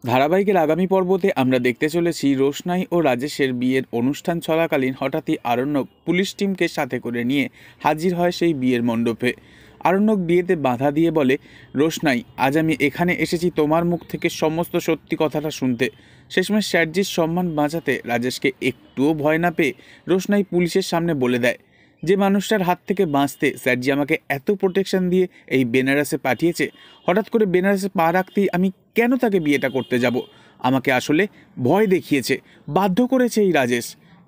ধারাবাহিকের আগামী পর্বতে আমরা দেখতে চলেছি রোশনাই ও রাজেশের বিয়ের অনুষ্ঠান চলাকালীন হঠাৎই আরণ্যক পুলিশ টিমকে সাথে করে নিয়ে হাজির হয় সেই বিয়ের মণ্ডপে। আরণ্যক বিয়েতে বাধা দিয়ে বলে, রোশনাই, আজ আমি এখানে এসেছি তোমার মুখ থেকে সমস্ত সত্যি কথাটা শুনতে। শেষমেশ স্যারজির সম্মান বাঁচাতে রাজেশকে একটুও ভয় না পেয়ে রোশনাই পুলিশের সামনে বলে দেয়, যে মানুষটার হাত থেকে বাঁচতে স্যারজি আমাকে এত প্রোটেকশন দিয়ে এই বেনারসে পাঠিয়েছে, হঠাৎ করে বেনারসে পা রাখতেই আমি কেন তাকে বিয়েটা করতে যাব? আমাকে আসলে ভয় দেখিয়েছে, বাধ্য করেছে এই রাজেশ।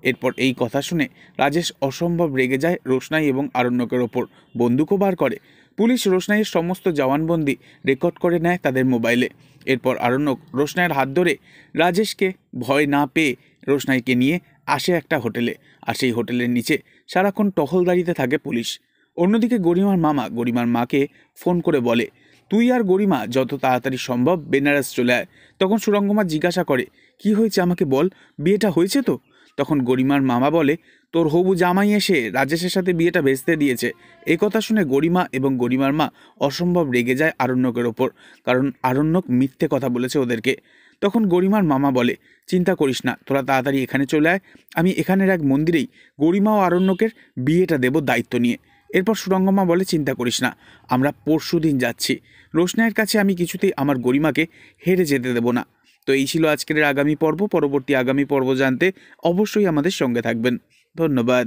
এরপর এই কথা শুনে রাজেশ অসম্ভব রেগে যায় রোশনাই এবং আরণ্যকের ওপর, বন্দুকও বার করে। পুলিশ রোশনাইয়ের সমস্ত জবানবন্দি রেকর্ড করে নেয় তাদের মোবাইলে। এরপর আরণ্যক রোশনাইয়ের হাত ধরে রাজেশকে ভয় না পেয়ে রোশনাইকে নিয়ে আসে একটা হোটেলে, আর সেই হোটেলের নিচে সারাক্ষণ টহলদারিতে থাকে পুলিশ। অন্যদিকে গরিমার মামা গরিমার মাকে ফোন করে বলে, তুই আর গরিমা যত তাড়াতাড়ি সম্ভব বেনারস চলে আয়। তখন সুরঙ্গমা জিজ্ঞাসা করে, কি হয়েছে আমাকে বল, বিয়েটা হয়েছে তো? তখন গরিমার মামা বলে, তোর হবু জামাই এসে রাজেশের সাথে বিয়েটা ভেস্তে দিয়েছে। এই কথা শুনে গরিমা এবং গরিমার মা অসম্ভব রেগে যায় আরণ্যকের ওপর, কারণ আরণ্যক মিথ্যে কথা বলেছে ওদেরকে। তখন গরিমার মামা বলে, চিন্তা করিস না, তোরা তাড়াতাড়ি এখানে চলে আয়, আমি এখানের এক মন্দিরেই গরিমা ও আরণ্যকের বিয়েটা দেব দায়িত্ব নিয়ে। এরপর সুরঙ্গমা বলে, চিন্তা করিস না, আমরা পরশু দিন যাচ্ছি। রোশনাইয়ের কাছে আমি কিছুতেই আমার গরিমাকে হেরে যেতে দেব না। তো এই ছিল আজকের আগামী পর্ব। পরবর্তী আগামী পর্ব জানতে অবশ্যই আমাদের সঙ্গে থাকবেন। ধন্যবাদ।